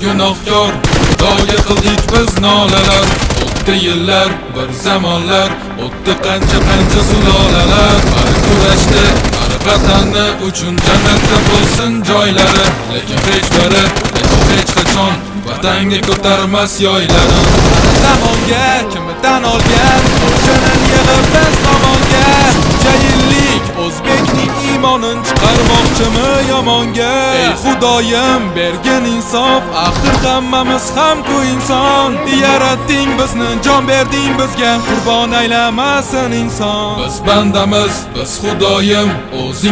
gunohkor, Xudoga qildik biz nolalar. O'tdi yillar, bir zamonlar, o'tdi qancha sulolalar. Bari kurashdi, bari vatanni uchun jannatda bo'lsin joylari. Lekin hech qachon vatanga ko'tarmas yoylarini. Zamonga kimidan olgan o'shani yig'ib biz tomonga. Shuncha yillik o'zbekning iymonin chiqarmoqchimi yomonga? Ey Xudoyim bergin insof, axir hammamiz ham-ku inson. Yaratding bizni, jon berding bizga, qurbon aylamasin inson. Biz bandamiz, biz Xudoyim, o'zing